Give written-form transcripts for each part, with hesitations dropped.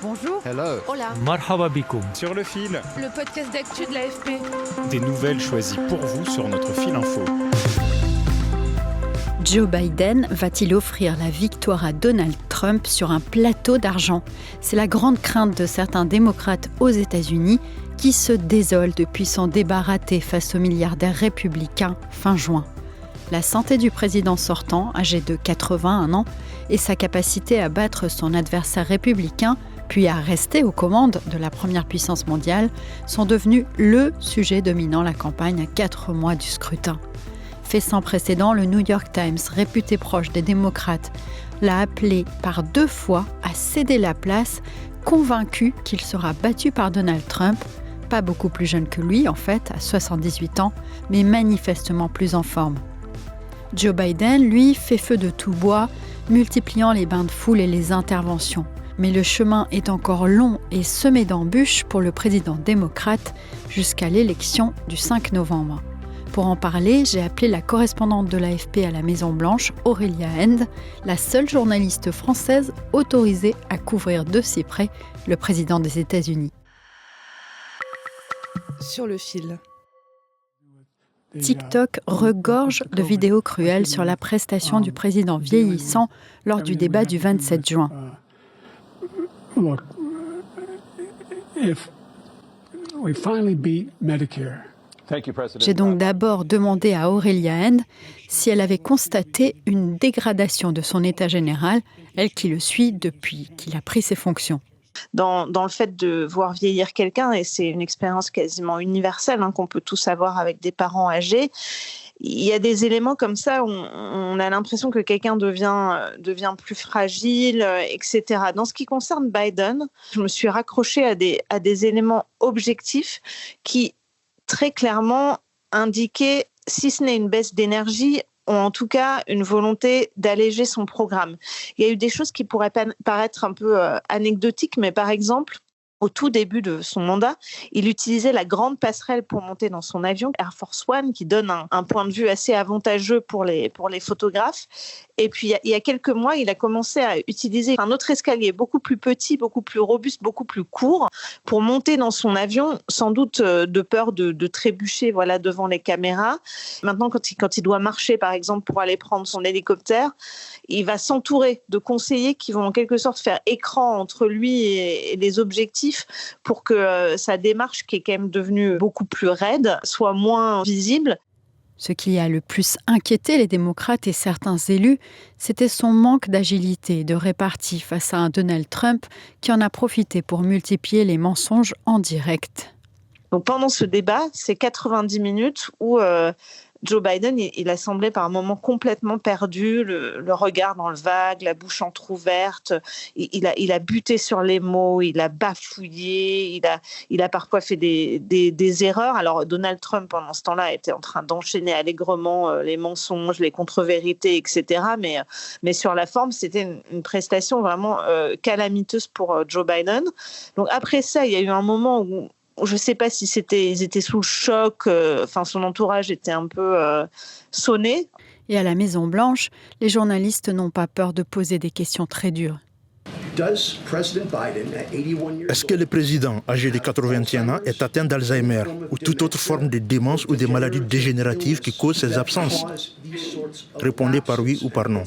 Bonjour. Hello. Hola. Marhaba bikoum. Sur le fil, Le podcast d'actu de l'AFP. des nouvelles choisies pour vous sur notre fil info. Joe Biden va-t-il offrir la victoire à Donald Trump sur un plateau d'argent ? C'est la grande crainte de certains démocrates aux États-Unis qui se désolent depuis son débat raté face au milliardaire républicain fin juin. La santé du président sortant, âgé de 81 ans, et sa capacité à battre son adversaire républicain, puis à rester aux commandes de la première puissance mondiale, sont devenus le sujet dominant la campagne à 4 mois du scrutin. Fait sans précédent, le New York Times, réputé proche des démocrates, l'a appelé par 2 fois à céder la place, convaincu qu'il sera battu par Donald Trump, pas beaucoup plus jeune que lui en fait, à 78 ans, mais manifestement plus en forme. Joe Biden, lui, fait feu de tout bois, multipliant les bains de foule et les interventions. Mais le chemin est encore long et semé d'embûches pour le président démocrate jusqu'à l'élection du 5 novembre. Pour en parler, j'ai appelé la correspondante de l'AFP à la Maison-Blanche, Aurélia End, la seule journaliste française autorisée à couvrir de si près le président des États-Unis. Sur le fil. TikTok regorge de vidéos cruelles sur la prestation du président vieillissant lors du débat du 27 juin. J'ai donc d'abord demandé à Aurélia End si elle avait constaté une dégradation de son état général, elle qui le suit depuis qu'il a pris ses fonctions. Dans le fait de voir vieillir quelqu'un, et c'est une expérience quasiment universelle qu'on peut tous avoir avec des parents âgés, il y a des éléments comme ça où on a l'impression que quelqu'un devient plus fragile, etc. Dans ce qui concerne Biden, je me suis raccrochée à des éléments objectifs qui, très clairement, indiquaient, si ce n'est une baisse d'énergie, ont en tout cas une volonté d'alléger son programme. Il y a eu des choses qui pourraient paraître un peu anecdotiques, mais par exemple, au tout début de son mandat, il utilisait la grande passerelle pour monter dans son avion Air Force One, qui donne un point de vue assez avantageux pour les photographes. Et puis, il y a quelques mois, il a commencé à utiliser un autre escalier beaucoup plus petit, beaucoup plus robuste, beaucoup plus court, pour monter dans son avion, sans doute de peur de trébucher devant les caméras. Maintenant, quand il doit marcher, par exemple, pour aller prendre son hélicoptère, il va s'entourer de conseillers qui vont en quelque sorte faire écran entre lui et les objectifs pour que sa démarche, qui est quand même devenue beaucoup plus raide, soit moins visible. Ce qui a le plus inquiété les démocrates et certains élus, c'était son manque d'agilité et de répartie face à un Donald Trump qui en a profité pour multiplier les mensonges en direct. Donc pendant ce débat, c'est 90 minutes où Joe Biden, il a semblé par moments complètement perdu, le regard dans le vague, la bouche entrouverte. Il a buté sur les mots, il a bafouillé, il a parfois fait des erreurs. Alors Donald Trump, pendant ce temps-là, était en train d'enchaîner allègrement les mensonges, les contre-vérités, etc. Mais sur la forme, c'était une prestation vraiment calamiteuse pour Joe Biden. Donc après ça, il y a eu un moment où je ne sais pas si ils étaient sous le choc, son entourage était un peu sonné. Et à la Maison-Blanche, les journalistes n'ont pas peur de poser des questions très dures. Est-ce que le président, âgé de 81 ans, est atteint d'Alzheimer ou toute autre forme de démence ou de maladie dégénérative qui cause ses absences? Répondez par oui ou par non.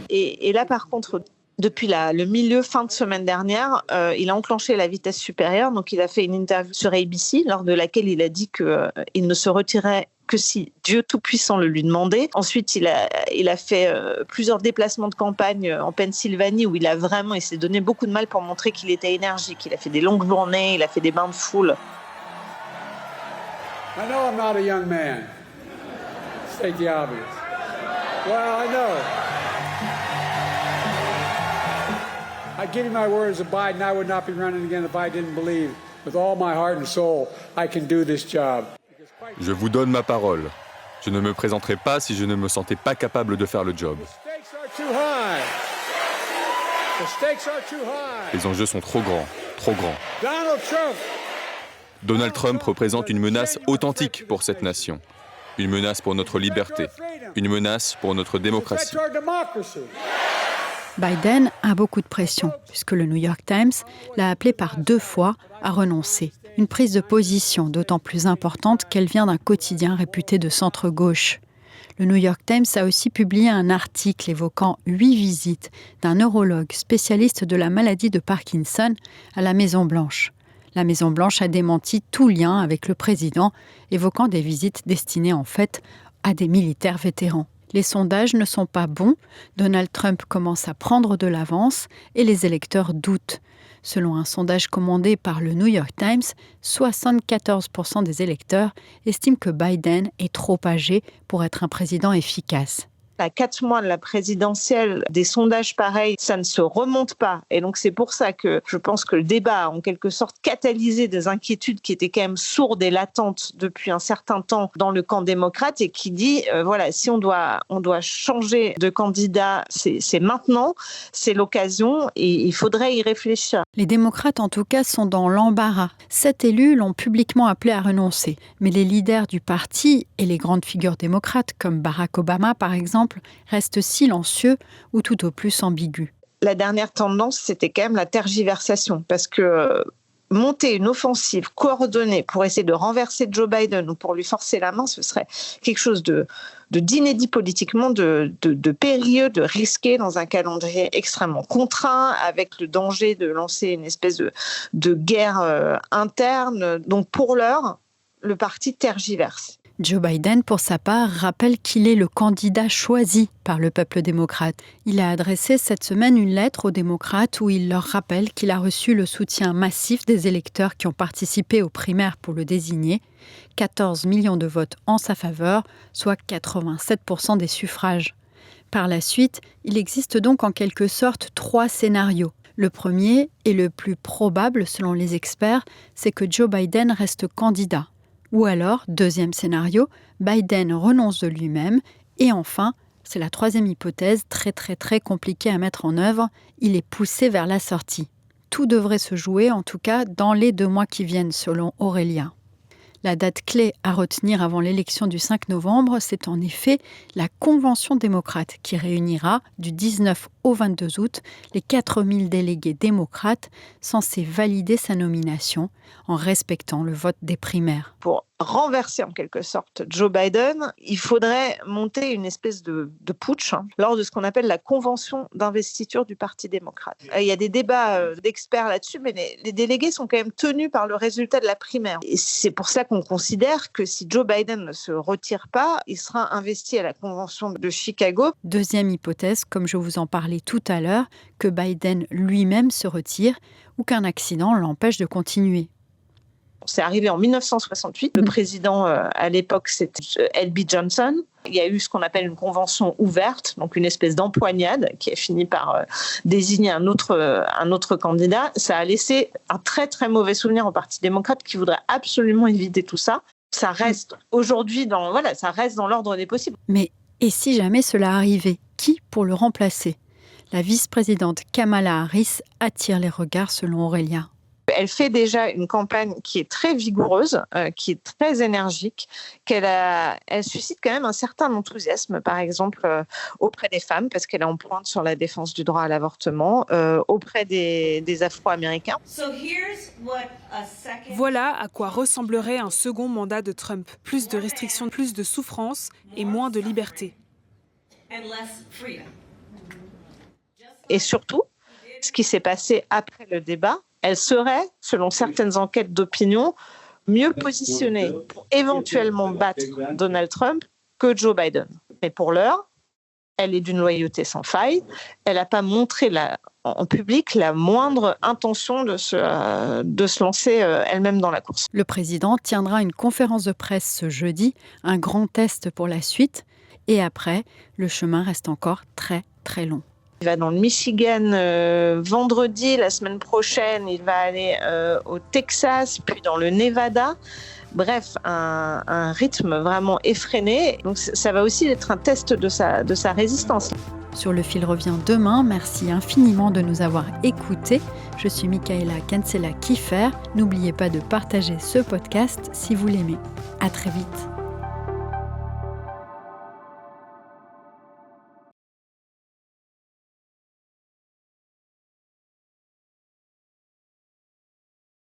Et là, par contre, depuis le milieu fin de semaine dernière, il a enclenché la vitesse supérieure. Donc, il a fait une interview sur ABC, lors de laquelle il a dit qu'il ne se retirait que si Dieu Tout-Puissant le lui demandait. Ensuite, il a fait plusieurs déplacements de campagne en Pennsylvanie où il s'est donné beaucoup de mal pour montrer qu'il était énergique. Il a fait des longues journées, il a fait des bains de foule. I know I'm not a young man. State the obvious. Well, I know. I give you my word as a Biden, I would not be running again if I didn't believe with all my heart and soul I can do this job. Je vous donne ma parole. Je ne me présenterai pas si je ne me sentais pas capable de faire le job. Les enjeux sont trop grands, trop grands. Donald Trump représente une menace authentique pour cette nation. Une menace pour notre liberté. Une menace pour notre démocratie. Biden a beaucoup de pression, puisque le New York Times l'a appelé par 2 fois à renoncer. Une prise de position d'autant plus importante qu'elle vient d'un quotidien réputé de centre-gauche. Le New York Times a aussi publié un article évoquant 8 visites d'un neurologue spécialiste de la maladie de Parkinson à la Maison-Blanche. La Maison-Blanche a démenti tout lien avec le président, évoquant des visites destinées en fait à des militaires vétérans. Les sondages ne sont pas bons, Donald Trump commence à prendre de l'avance et les électeurs doutent. Selon un sondage commandé par le New York Times, 74% des électeurs estiment que Biden est trop âgé pour être un président efficace. À 4 mois de la présidentielle, des sondages pareils, ça ne se remonte pas. Et donc c'est pour ça que je pense que le débat a en quelque sorte catalysé des inquiétudes qui étaient quand même sourdes et latentes depuis un certain temps dans le camp démocrate et qui dit, voilà, si on doit changer de candidat, c'est maintenant, c'est l'occasion et il faudrait y réfléchir. Les démocrates en tout cas sont dans l'embarras. 7 élus l'ont publiquement appelé à renoncer. Mais les leaders du parti et les grandes figures démocrates comme Barack Obama par exemple, reste silencieux ou tout au plus ambigu. La dernière tendance, c'était quand même la tergiversation, parce que monter une offensive coordonnée pour essayer de renverser Joe Biden ou pour lui forcer la main, ce serait quelque chose d'inédit politiquement, de périlleux, de risqué dans un calendrier extrêmement contraint, avec le danger de lancer une espèce de guerre interne. Donc pour l'heure, le parti tergiverse. Joe Biden, pour sa part, rappelle qu'il est le candidat choisi par le peuple démocrate. Il a adressé cette semaine une lettre aux démocrates où il leur rappelle qu'il a reçu le soutien massif des électeurs qui ont participé aux primaires pour le désigner. 14 millions de votes en sa faveur, soit 87% des suffrages. Par la suite, il existe donc en quelque sorte 3 scénarios. Le premier, et le plus probable selon les experts, c'est que Joe Biden reste candidat. Ou alors, deuxième scénario, Biden renonce de lui-même. Et enfin, c'est la 3e hypothèse, très compliquée à mettre en œuvre, il est poussé vers la sortie. Tout devrait se jouer, en tout cas, dans les 2 mois qui viennent, selon Aurélia. La date clé à retenir avant l'élection du 5 novembre, c'est en effet la Convention démocrate qui réunira du 19 au 22 août les 4000 délégués démocrates censés valider sa nomination en respectant le vote des primaires. Pour renverser en quelque sorte Joe Biden, il faudrait monter une espèce de putsch lors de ce qu'on appelle la convention d'investiture du Parti démocrate. Il y a des débats d'experts là-dessus, mais les délégués sont quand même tenus par le résultat de la primaire. Et c'est pour ça qu'on considère que si Joe Biden ne se retire pas, il sera investi à la convention de Chicago. Deuxième hypothèse, comme je vous en parlais tout à l'heure, que Biden lui-même se retire ou qu'un accident l'empêche de continuer. C'est arrivé en 1968. Le président, à l'époque, c'était L.B. Johnson. Il y a eu ce qu'on appelle une convention ouverte, donc une espèce d'empoignade qui a fini par désigner un autre candidat. Ça a laissé un très mauvais souvenir au Parti démocrate qui voudrait absolument éviter tout ça. Ça reste aujourd'hui ça reste dans l'ordre des possibles. Mais et si jamais cela arrivait, qui pour le remplacer ? La vice-présidente Kamala Harris attire les regards selon Aurélia. Elle fait déjà une campagne qui est très vigoureuse, qui est très énergique, elle suscite quand même un certain enthousiasme, par exemple, auprès des femmes, parce qu'elle est en pointe sur la défense du droit à l'avortement, auprès des Afro-Américains. Voilà à quoi ressemblerait un second mandat de Trump. Plus de restrictions, plus de souffrance et moins de liberté. Et surtout, ce qui s'est passé après le débat, elle serait, selon certaines enquêtes d'opinion, mieux positionnée pour éventuellement battre Donald Trump que Joe Biden. Mais pour l'heure, elle est d'une loyauté sans faille. Elle n'a pas montré en public la moindre intention de se lancer elle-même dans la course. Le président tiendra une conférence de presse ce jeudi, un grand test pour la suite. Et après, le chemin reste encore très long. Il va dans le Michigan vendredi, la semaine prochaine, il va aller au Texas, puis dans le Nevada. Bref, un rythme vraiment effréné. Donc ça va aussi être un test de sa résistance. Sur le fil revient demain. Merci infiniment de nous avoir écoutés. Je suis Michaela Cancela-Kiefer. N'oubliez pas de partager ce podcast si vous l'aimez. À très vite.